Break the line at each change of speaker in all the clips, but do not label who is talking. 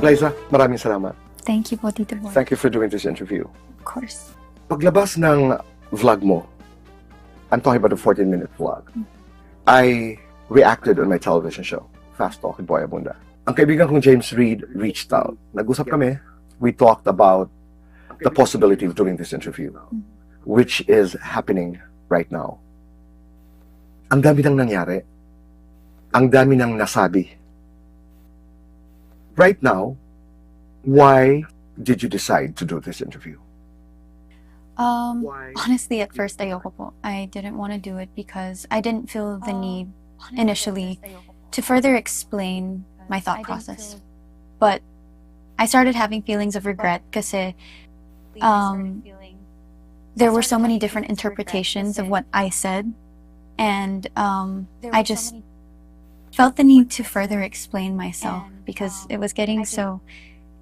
Liza, maraming salamat.
Thank you po, Tito Boy.
Thank you for doing this interview.
Of course.
Paglabas ng vlog mo, I'm talking about a 14-minute vlog, I reacted on my television show, Fast Talk with Boy Abunda. Ang kaibigan kong James Reid reached out. Nag-usap kami. We talked about the possibility of doing this interview, which is happening right now. Ang dami nang nangyari. Ang dami nang nasabi. Right now, why did you decide to do this interview?
Honestly, at first, ayoko po. I didn't want to do it because I didn't feel the need initially to further explain my thought process. But I started having feelings of regret kasi there were so many different interpretations of what I said, and I just felt the need to further explain myself because it was getting so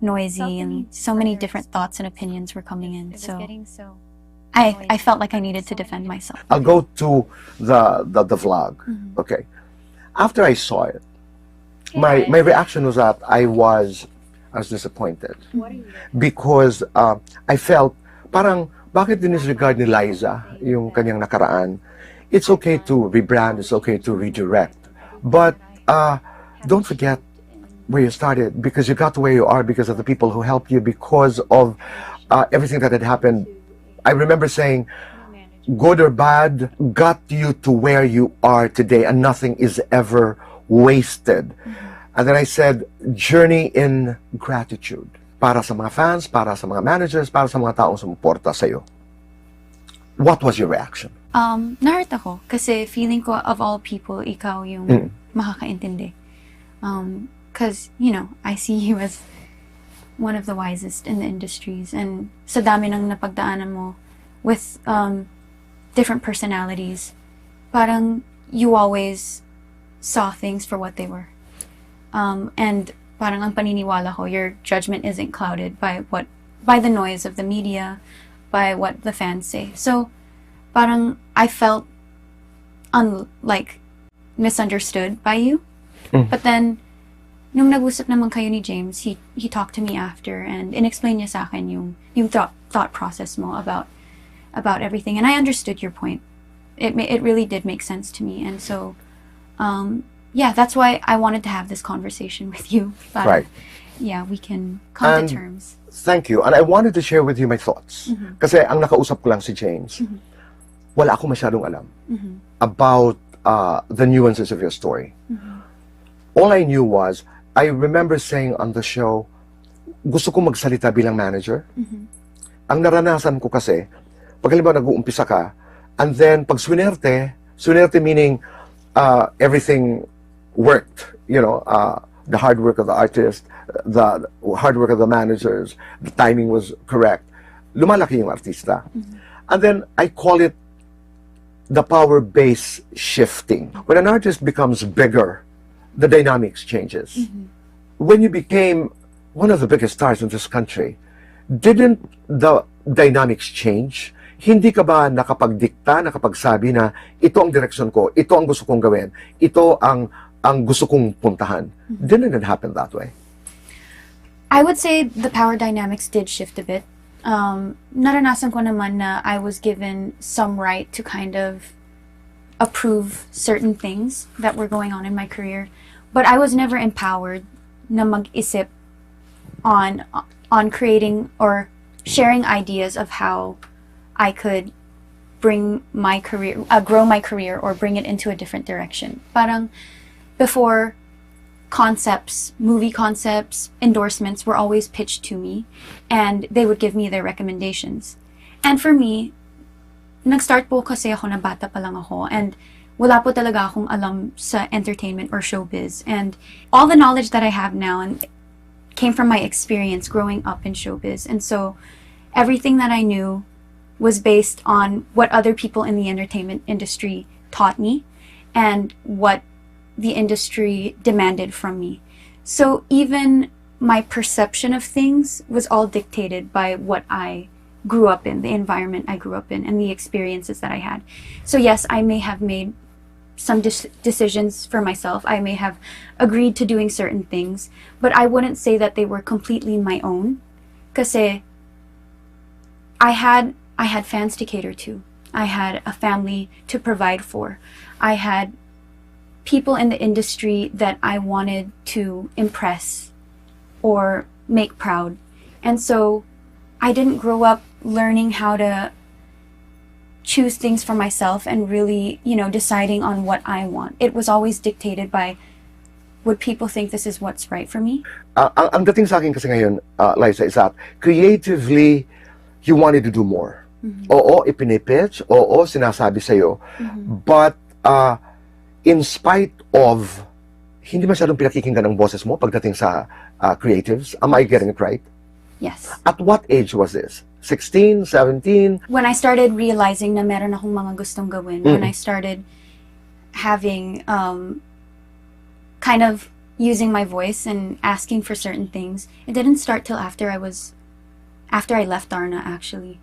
noisy and so many different thoughts and opinions were coming in. So I felt like I needed to defend myself.
I'll go to the vlog. Okay. After I saw it, my reaction was that I was disappointed because I felt parang bakit dinisregard ni Liza yung kanyang nakaraan. It's okay to rebrand, it's okay to redirect, but don't forget where you started, because you got to where you are because of the people who helped you, because of everything that had happened. I remember saying, good or bad, got you to where you are today, and nothing is ever wasted. And then I said, journey in gratitude. Para sa mga fans, para sa mga managers, para sa mga taong sumuporta sa'yo. What was your reaction?
Na-hurt ako kasi feeling ko of all people, ikaw yung makakaintindi. Because, you know, I see you as one of the wisest in the industries, and sa dami ng napagdaanan mo with different personalities, parang you always saw things for what they were. And parang ang paniniwala ko, your judgment isn't clouded by the noise of the media, by what the fans say. So parang I felt misunderstood by you. But then nung nag-usap naman kayo ni James, he talked to me after and inexplain niya sa akin yung thought process mo about everything, and I understood your point. It really did make sense to me, and so yeah, that's why I wanted to have this conversation with you. But,
right.
Yeah, we can come to terms.
Thank you. And I wanted to share with you my thoughts. Kasi ang nakausap ko lang si James. Wala ako masyadong alam about the nuances of your story. All I knew was, I remember saying on the show, gusto ko magsalita bilang manager. Ang naranasan ko kasi, pag halimbawa nag-uumpisa ka, and then pag swinerte meaning everything worked, you know, the hard work of the artist, the hard work of the managers, the timing was correct. Lumalaki yung artista. And then I call it the power base shifting. When an artist becomes bigger, the dynamics changes. When you became one of the biggest stars in this country, didn't the dynamics change? Hindi ka ba nakapagdikta, nakapagsabi na ito ang direksyon ko, ito ang gusto kong gawin, ito ang gusto kong puntahan? Didn't it happen that way?
I would say the power dynamics did shift a bit. Naranasan ko naman na I was given some right to kind of approve certain things that were going on in my career, but I was never empowered na mag-isip on creating or sharing ideas of how I could bring my career, grow my career, or bring it into a different direction. Parang before, concepts, movie concepts, endorsements were always pitched to me, and they would give me their recommendations. And for me, nag-start po kasi ako na bata pa lang ako, and wala po talaga akong alam sa entertainment or showbiz. And all the knowledge that I have now and came from my experience growing up in showbiz. And so everything that I knew was based on what other people in the entertainment industry taught me and what the industry demanded from me. So even my perception of things was all dictated by what I grew up in, the environment I grew up in, and the experiences that I had. So yes, I may have made some decisions for myself. I may have agreed to doing certain things, but I wouldn't say that they were completely my own. Kasi I had fans to cater to. I had a family to provide for. I had people in the industry that I wanted to impress or make proud. And so I didn't grow up learning how to choose things for myself and really, deciding on what I want. It was always dictated by, would people think this is what's right for me?
Ang dating sa akin kasi ngayon, Liza, is that creatively, you wanted to do more. Oo, ipinipitch. Oo, sinasabi sa'yo. But, in spite of, hindi masyadong pinakikinggan ang boses mo pagdating sa creatives. Am I getting it right?
Yes.
At what age was this? 16, 17?
When I started realizing na meron akong mga gustong gawin, when I started having, kind of using my voice and asking for certain things, it didn't start till after I left Darna, actually.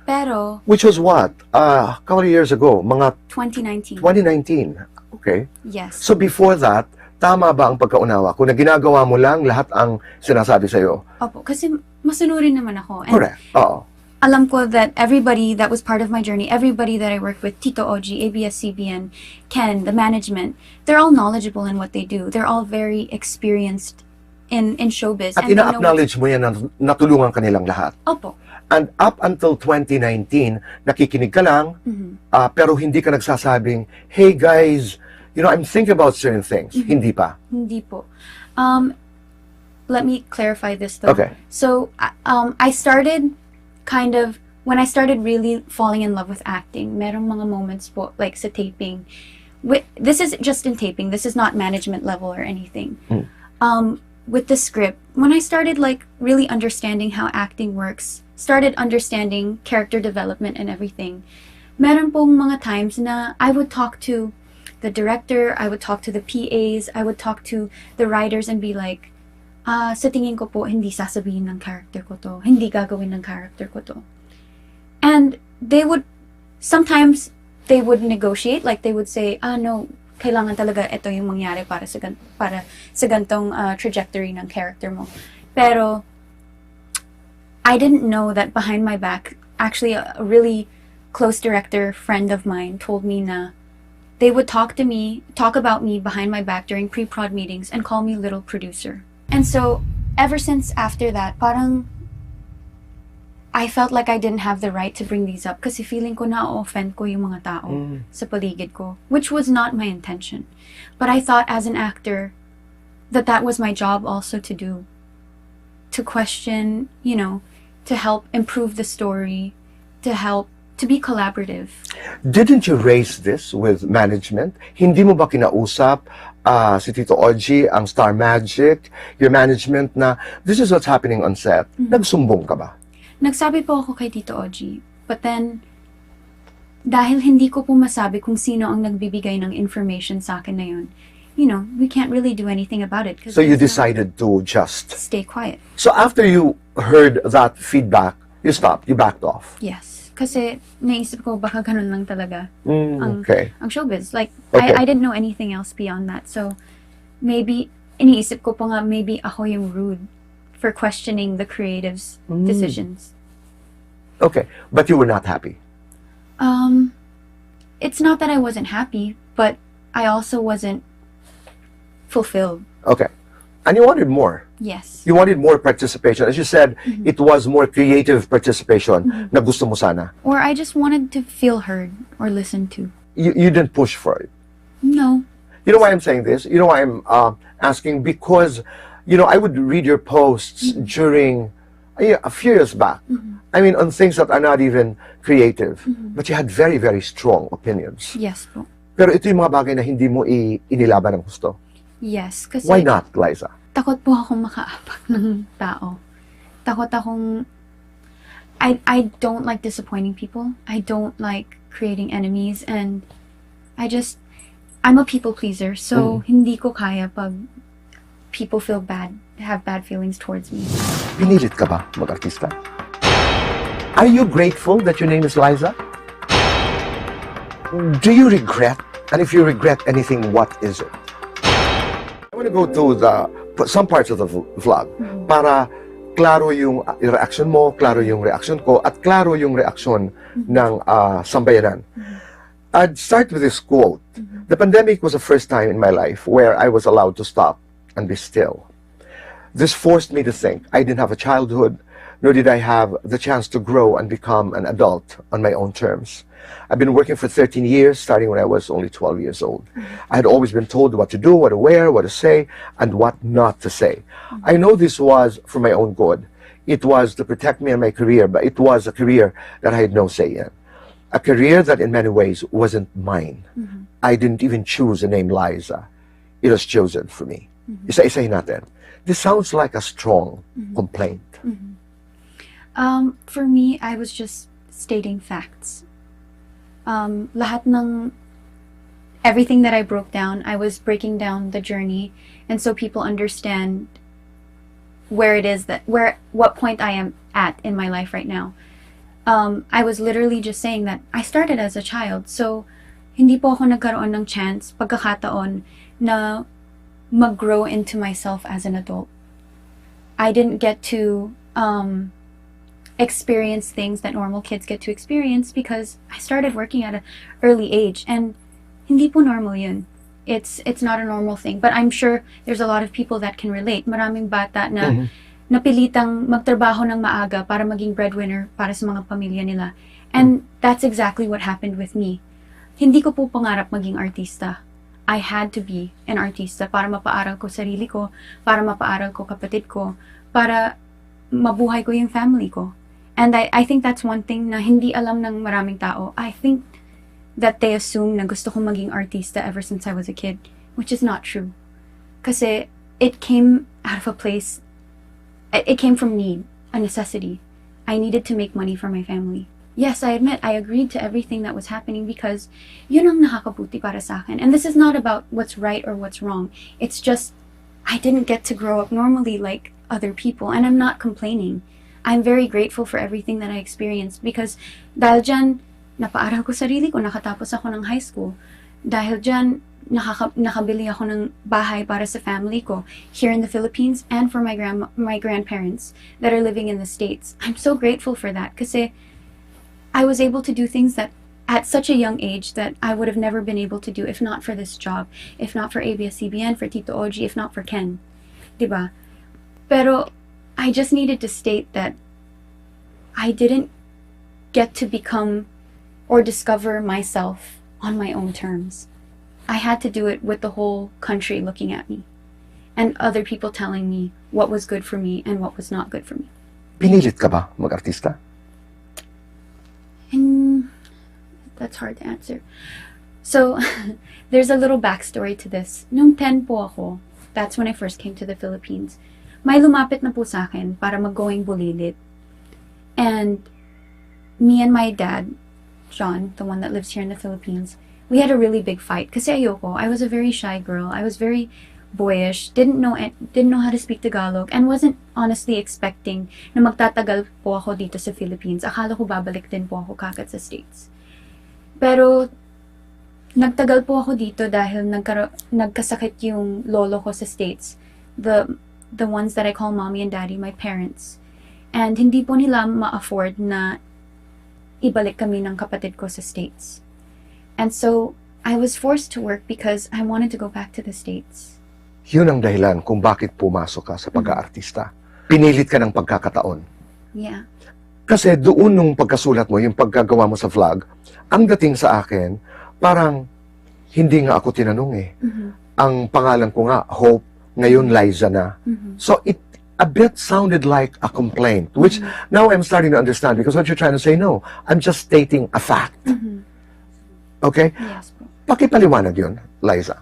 Pero,
Which was what? Couple of years ago? Mga
2019.
2019. Okay.
Yes.
So before that, tama ba ang pagkaunawa ko na ginagawa mo lang lahat ang sinasabi sa'yo?
Opo, kasi masunurin naman ako. And
Correct. Oo.
alam ko that everybody that was part of my journey, everybody that I worked with, Tito Oji, ABS-CBN, Ken, the management, they're all knowledgeable in what they do. They're all very experienced in showbiz.
At
And they know
ina-acknowledge mo yan na natulungan kanilang lahat.
Opo.
And up until 2019, nakikinig ka lang, pero hindi ka nagsasabing, hey guys, I'm thinking about certain things. Hindi pa.
Hindi po. Let me clarify this though.
Okay.
So, I started when I started really falling in love with acting, merong mga moments po, like sa taping. This is just in taping. This is not management level or anything. With the script, when I started really understanding how acting works, started understanding character development and everything, meron pong mga times na I would talk to the director, I would talk to the PAs, I would talk to the writers and be like, sa tingin ko po, hindi sasabihin ng character ko to. Hindi gagawin ng character ko to. And sometimes they would negotiate, like they would say, no, kailangan talaga ito yung mangyari para sa gantong trajectory ng character mo. Pero, I didn't know that behind my back, actually a really close director friend of mine told me na they would talk about me behind my back during pre-prod meetings and call me little producer. And so, ever since after that, parang I felt like I didn't have the right to bring these up kasi feeling ko na-offend ko yung mga tao sa paligid ko, which was not my intention. But I thought as an actor that was my job also to do, to question, to help improve the story, to be collaborative.
Didn't you raise this with management? Hindi mo ba kinausap si Tito Oji, ang Star Magic, your management na this is what's happening on set? Nagsumbong ka ba?
Nagsabi po ako kay Tito Oji. But then, dahil hindi ko po masabi kung sino ang nagbibigay ng information sa akin na yun, we can't really do anything about it.
So you decided to just
stay quiet.
So after you heard that feedback, you stopped, you backed off?
Yes. Kasi naisip ko baka ganun lang talaga ang showbiz. Like,
Okay.
I didn't know anything else beyond that. So, maybe, iniisip ko pa nga, maybe ako yung rude for questioning the creatives' decisions.
Okay, but you were not happy?
It's not that I wasn't happy, but I also wasn't fulfilled.
Okay. And you wanted more.
Yes.
You wanted more participation. As you said, it was more creative participation na gusto mo sana.
Or I just wanted to feel heard or listened to.
You didn't push for it.
No.
You know why I'm saying this? You know why I'm asking? Because, I would read your posts during a few years back. I mean, on things that are not even creative. But you had very, very strong opinions.
Yes po.
Pero ito yung mga bagay na hindi mo inilaban ng gusto.
Yes. Kasi
Why not, Liza?
takot po akong makaapak ng tao. Takot akong... I don't like disappointing people. I don't like creating enemies. And I'm a people pleaser. So, hindi ko kaya pag people feel bad, have bad feelings towards me.
Pinilit ka ba mag-artista? Are you grateful that your name is Liza? Do you regret? And if you regret anything, what is it? I want to go to some parts of the vlog para klaro yung reaction mo, klaro yung reaction ko, at klaro yung reaksyon ng sambayanan. I'd start with this quote. The pandemic was the first time in my life where I was allowed to stop and be still. This forced me to think. I didn't have a childhood, nor did I have the chance to grow and become an adult on my own terms. I've been working for 13 years, starting when I was only 12 years old. I had always been told what to do, what to wear, what to say, and what not to say. I know this was for my own good. It was to protect me and my career, but it was a career that I had no say in. A career that in many ways wasn't mine. I didn't even choose the name Liza. It was chosen for me. Isa-isahin natin. This sounds like a strong complaint.
For me, I was just stating facts. Lahat ng everything that I broke down, I was breaking down the journey, and so people understand where it is what point I am at in my life right now. I was literally just saying that I started as a child, so hindi po ako nagkaroon ng chance, pagkakataon na mag-grow into myself as an adult. I didn't get to experience things that normal kids get to experience because I started working at an early age, and hindi po normal yun. It's not a normal thing, but I'm sure there's a lot of people that can relate. Maraming bata na napilitang magtrabaho ng maaga para maging breadwinner para sa mga pamilya nila. And that's exactly what happened with me. Hindi ko po pangarap maging artista. I had to be an artista para mapaaral ko sarili ko, para mapaaral ko kapatid ko, para mabuhay ko yung family ko. And I think that's one thing na hindi alam ng maraming tao. I think that they assume na gusto ko maging artista ever since I was a kid, which is not true. Kasi it came out of a place, it came from need, a necessity. I needed to make money for my family. Yes, I admit, I agreed to everything that was happening because yun ang nakakabuti para sa akin. And this is not about what's right or what's wrong. It's just, I didn't get to grow up normally like other people, and I'm not complaining. I'm very grateful for everything that I experienced because dahil dyan, napaaral ko sarili ko, nakatapos ako ng high school. Dahil dyan, nakabili ako ng bahay para sa family ko here in the Philippines and for my grandparents that are living in the States. I'm so grateful for that kasi I was able to do things that at such a young age that I would have never been able to do if not for this job, if not for ABS-CBN, for Tito Oji, if not for Ken. Diba? Pero I just needed to state that I didn't get to become or discover myself on my own terms. I had to do it with the whole country looking at me and other people telling me what was good for me and what was not good for me.
Pinilit ka ba mag-artista?
And that's hard to answer. So, there's a little backstory to this. Nung 10 po ako, that's when I first came to the Philippines. May lumapit na po sa akin para mag-going bulilit. And me and my dad, John, the one that lives here in the Philippines, we had a really big fight. Kasi ayoko, I was a very shy girl. I was very boyish, didn't know how to speak Tagalog, and wasn't honestly expecting na magtatagal po ako dito sa Philippines. Akala ko babalik din po ako kagad sa States. Pero nagtagal po ako dito dahil nagkasakit yung lolo ko sa States. The ones that I call mommy and daddy, my parents. And hindi po nila ma-afford na ibalik kami ng kapatid ko sa States. And so, I was forced to work because I wanted to go back to the States.
Yun ang dahilan kung bakit pumasok ka sa pag-aartista. Pinilit ka ng pagkakataon.
Yeah.
Kasi doon nung pagkasulat mo, yung pagkagawa mo sa vlog, ang dating sa akin, parang hindi nga ako tinanong eh. Ang pangalan ko nga, Hope, ngayon Liza na. So it a bit sounded like a complaint, which now I'm starting to understand because what you're trying to say, no, I'm just stating a fact. Okay?
Yes, bro.
Pakipaliwanag yun, Liza.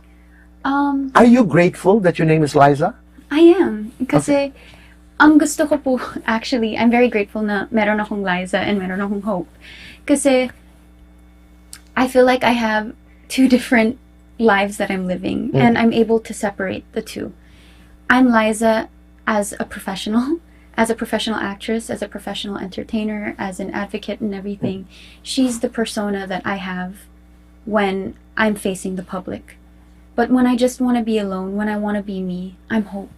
Are you grateful that your name is Liza?
I am. Kasi, ang gusto ko po, actually, I'm very grateful na meron akong Liza and meron akong Hope. Kasi, I feel like I have two different lives that I'm living, and I'm able to separate the two. I'm Liza as a professional actress, as a professional entertainer, as an advocate and everything. She's the persona that I have when I'm facing the public. But when I just want to be alone, when I want to be me, I'm Hope.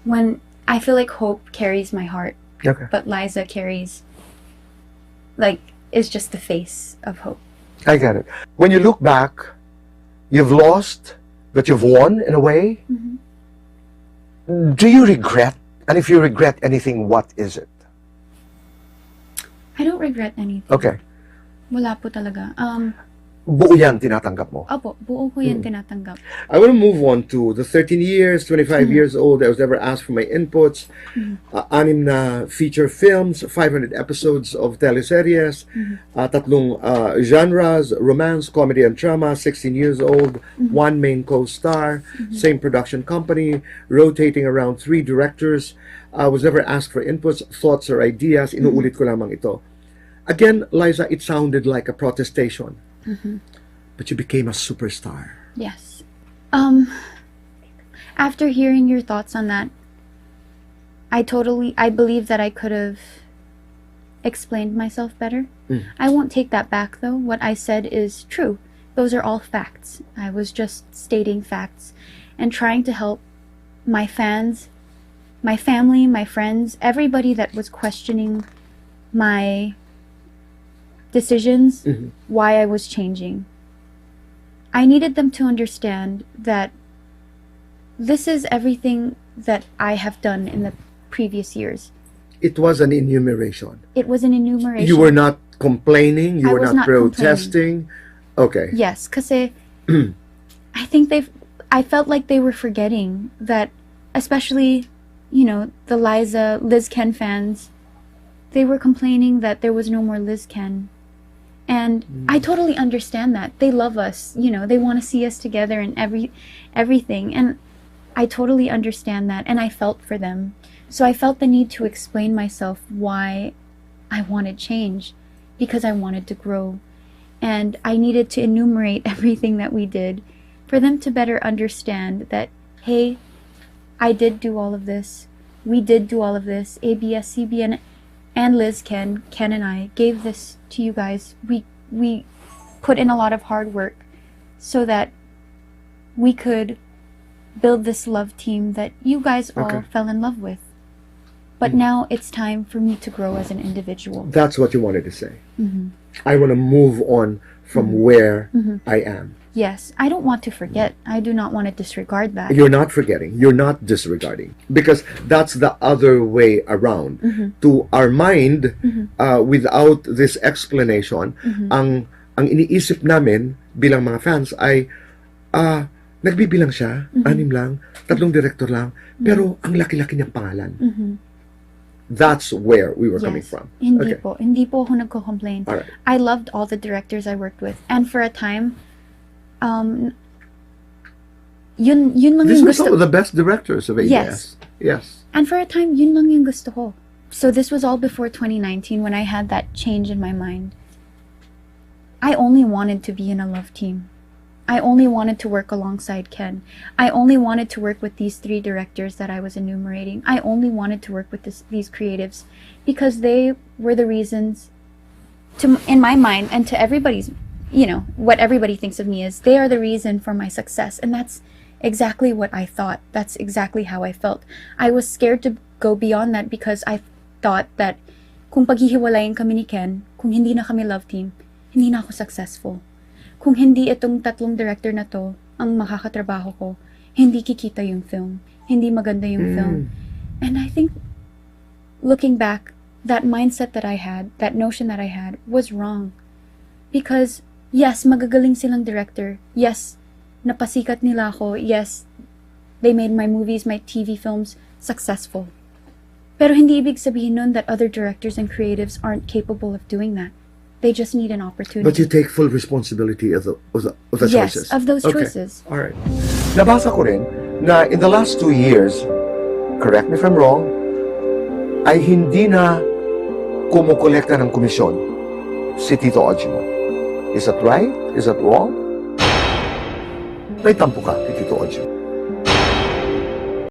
When I feel like Hope carries my heart,
Okay.
but Liza carries, like, is just the face of Hope.
I get it. When you look back, you've lost, but you've won in a way. Do you regret? And if you regret anything, what is it?
I don't regret anything.
Okay.
Wala po talaga.
Buo yan tinatanggap mo.
Opo, buo ko yan tinatanggap.
I want to move on to the 13 years, 25 years old. I was never asked for my inputs. Anim na feature films, 500 episodes of teleseries, tatlong genres, romance, comedy, and drama, 16 years old, one main co-star, same production company, rotating around 3 directors. I was never asked for inputs, thoughts, or ideas. Inuulit ko lamang ito. Again, Liza, it sounded like a protestation. But you became a superstar.
Yes. After hearing your thoughts on that, I believe that I could have explained myself better. I won't take that back though. What I said is true. Those are all facts. I was just stating facts and trying to help my fans, my family, my friends, everybody that was questioning my decisions, why I was changing. I needed them to understand that this is everything that I have done in the previous years.
It was an enumeration.
It was an enumeration.
You were not complaining. You
I
were
was
not
not
protesting. Okay.
Yes, kasi I think I felt like they were forgetting that, especially, the Liz Ken fans, they were complaining that there was no more Liz Ken. And I totally understand that. They love us, they want to see us together and everything. And I totally understand that. And I felt for them. So I felt the need to explain myself why I wanted change, because I wanted to grow. And I needed to enumerate everything that we did for them to better understand that, hey, I did do all of this. We did do all of this. ABS, CBN, and Liz Ken and I gave this to you guys. We put in a lot of hard work so that we could build this love team that you guys all fell in love with. But now it's time for me to grow as an individual.
That's what you wanted to say. I want to move on from where I am.
Yes, I don't want to forget. I do not want to disregard that.
You're not forgetting. You're not disregarding. Because that's the other way around. To our mind, without this explanation, ang iniisip namin bilang mga fans ay, nagbibilang siya, 6 lang, 3 director lang, pero ang laki-laki niyang pangalan. That's where we were coming from.
Hindi po. Hindi po ako nagko-complain.
Alright.
I loved all the directors I worked with. And for a time, yun lang
These
yung
were
gusto.
some of the best directors of ABS.
Yes.
Yes.
And for a time, yun lang yung gusto ko. So this was all before 2019 when I had that change in my mind. I only wanted to be in a love team. I only wanted to work alongside Ken. I only wanted to work with these 3 directors that I was enumerating. I only wanted to work with these creatives because they were the reasons, in my mind, and to everybody's, what everybody thinks of me is, they are the reason for my success. And that's exactly what I thought. That's exactly how I felt. I was scared to go beyond that because I thought that kung paghihiwalayin kami ni Ken, kung hindi na kami love team, hindi na ako successful. Kung hindi itong 3 director na to ang makakatrabaho ko, hindi kikita yung film. Hindi maganda yung film. And I think, looking back, that mindset that I had, that notion that I had, was wrong. Because, yes, magagaling silang director. Yes, napasikat nila ako. Yes, they made my movies, my TV films, successful. Pero hindi ibig sabihin nun that other directors and creatives aren't capable of doing that. They just need an opportunity.
But you take full responsibility of the choices.
Yes, of those choices.
All right.
Nabasa ko rin na in the last 2 years, correct me if I'm wrong, ay hindi na kumukolekta ng komisyon si Tito Oji mo. Is that right? Is that wrong? May tampo ka kay Tito Oji.